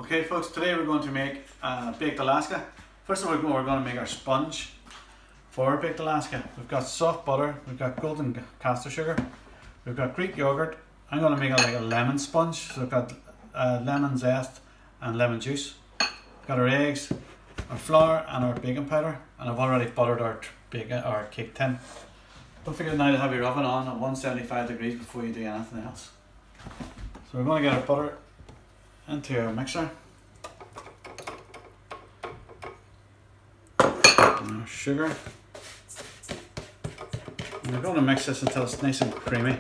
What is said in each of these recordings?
Okay folks, today we're going to make baked Alaska. First of all, we're going to make our sponge for baked Alaska. We've got soft butter, we've got golden caster sugar, we've got Greek yogurt. I'm going to make it like a lemon sponge. So we've got lemon zest and lemon juice. We've got our eggs, our flour and our baking powder, and I've already buttered our cake tin. Don't forget now to have your oven on at 175 degrees before you do anything else. So we're going to get our butter into our mixer and our sugar, and we're going to mix this until it's nice and creamy.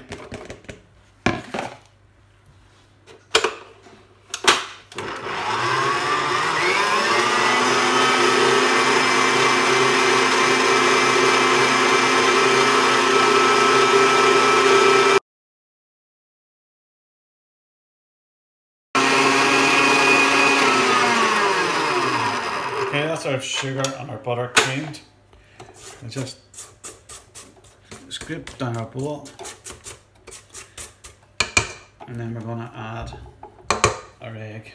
Okay, that's our sugar and our butter creamed. I just scrape down our bowl, and then we're going to add our egg.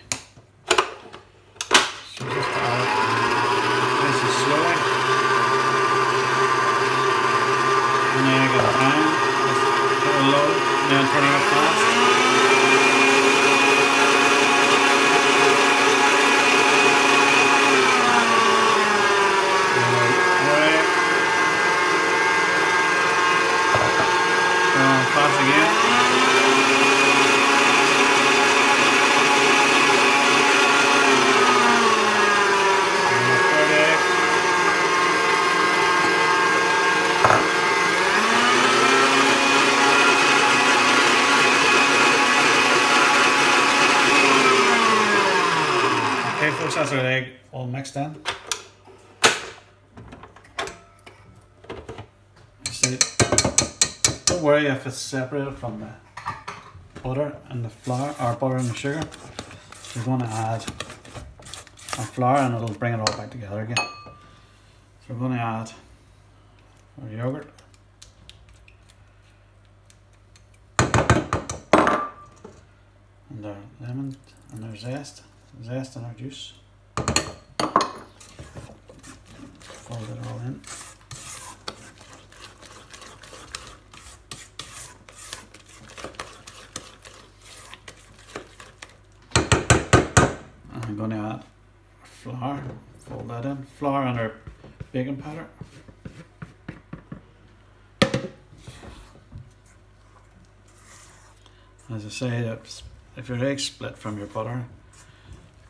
So just add nice and slowly an egg at a time. Just put it low, then turn it up fast. Fast again. Okay folks, that's our egg all mixed in. See, don't worry if it's separated from the butter and the flour, or butter and the sugar. We're going to add our flour and it'll bring it all back together again. So we're going to add our yogurt, and our lemon and our zest and our juice. Fold it all in. I'm going to add flour, fold that in, flour and our baking powder. As I say, if your eggs split from your butter,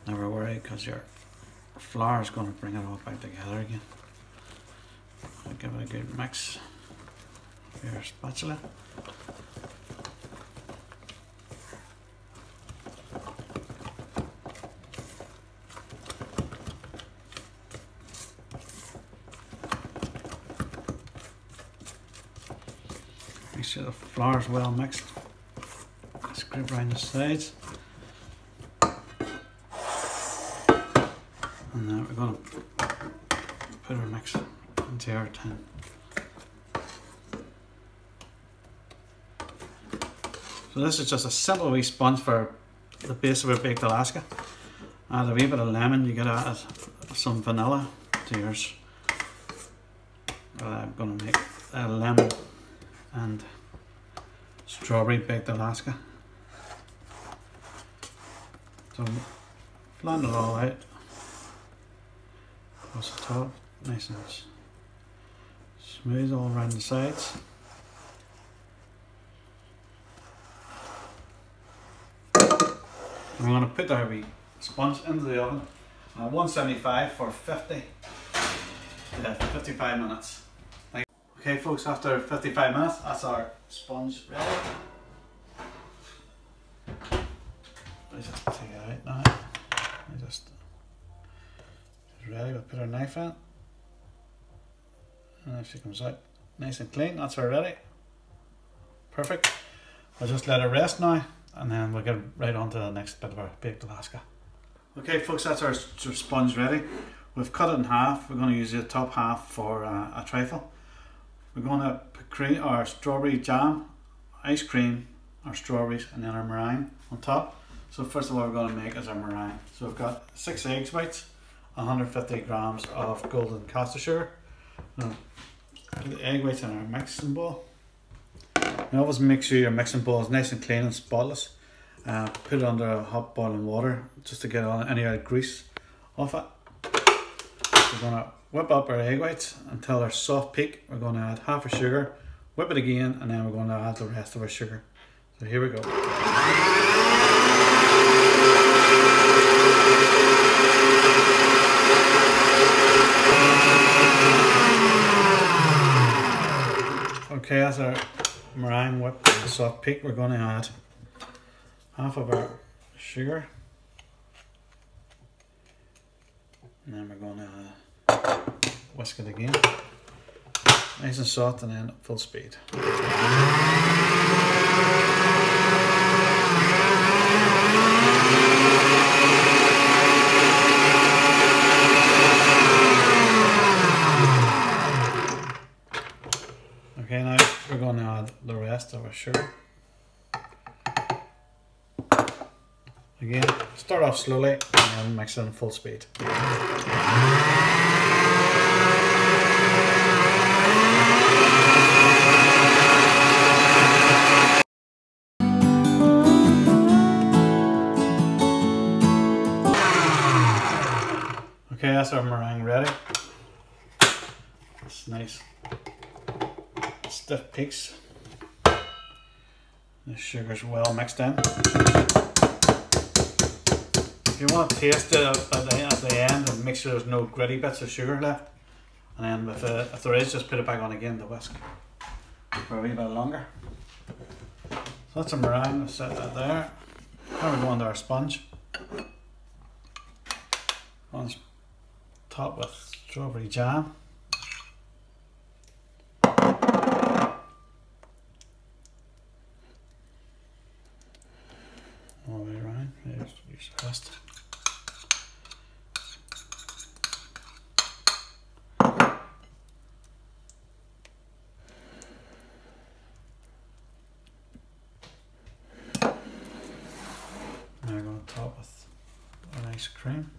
never worry, because your flour is going to bring it all back together again. I'll give it a good mix with your spatula. Make sure the flour is well mixed. Scrape around the sides. And now we're going to put our mix into our tin. So this is just a simple wee sponge for the base of our baked Alaska. Add a wee bit of lemon. You get to add some vanilla to yours. I'm going to make a lemon and strawberry baked Alaska. So blend it all out across the top, nice and smooth all around the sides. And we're going to put our wee sponge into the oven at 175 for 50 to 55 minutes. Okay folks, after 55 minutes, that's our sponge ready. Let's just take it out now. It's ready. We'll put our knife in, and if she comes out nice and clean, that's her ready. Perfect. We'll just let it rest now, and then we'll get right on to the next bit of our baked Alaska. Okay folks, that's our sponge ready. We've cut it in half. We're going to use the top half for a trifle. We're going to put our strawberry jam, ice cream, our strawberries, and then our meringue on top. So first of all we're going to make is our meringue. So we've got 6 egg whites, 150 grams of golden caster sugar. Now, put the egg whites in our mixing bowl. You always make sure your mixing bowl is nice and clean and spotless. Put it under a hot boiling water just to get on any grease off it. We're going to whip up our egg whites until they're soft peak. We're going to add half a sugar, whip it again, and then we're going to add the rest of our sugar. So here we go. Okay, as our meringue whipped to the soft peak, we're going to add half of our sugar, and then we're going to whisk it again, nice and soft, and then at full speed. Okay, now we're going to add the rest of our sugar. Again, start off slowly and then mix it in full speed. Okay, that's our meringue ready. It's nice stiff peaks. The sugar's well mixed in. You want to taste it at the end and make sure there's no gritty bits of sugar left. And then if there is, just put it back on again to whisk for a wee bit longer. So that's a meringue, we'll set that there. Now we go onto our sponge. On top with strawberry jam. All the way around, there's the rest. Now we're going to top with an ice cream.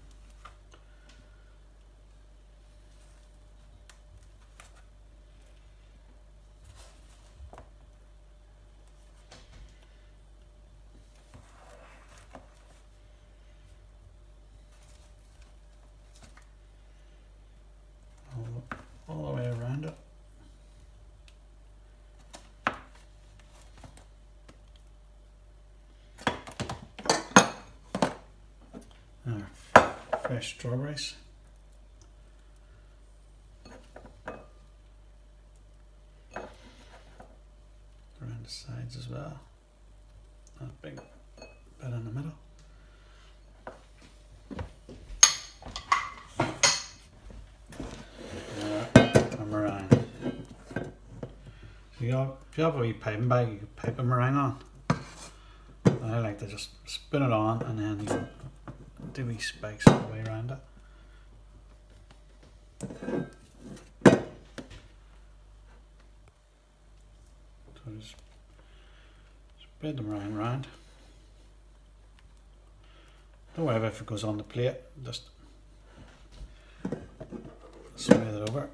All the way around it. Fresh strawberries. Around the sides as well. That big bit in the middle. Meringue. So if you have a wee piping bag, you can pipe a meringue on. I like to just spin it on and then you do wee spikes all the way around it. So just spread the meringue around. Don't worry if it goes on the plate, just smooth it over.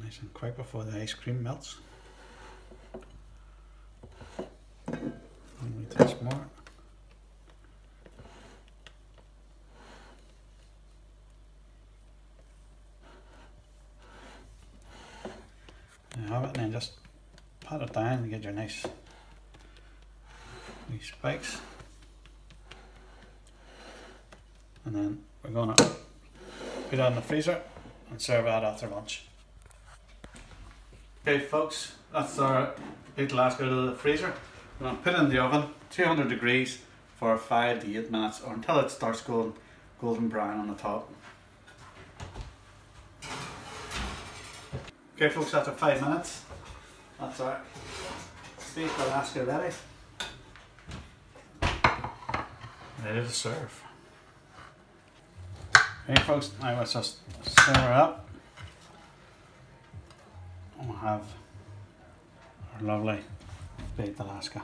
Nice and quick before the ice cream melts. And we taste more. There you have it, and then just pat it down and get your nice wee spikes. And then we're going to put it in the freezer and serve it after lunch. Okay folks, that's our baked Alaska out of the freezer. We're going to put it in the oven, 200 degrees for 5 to 8 minutes, or until it starts going golden brown on the top. Okay folks, after 5 minutes, that's our baked Alaska ready. Ready to serve. Okay folks, now let's just stir it up. we'll have our lovely baked Alaska.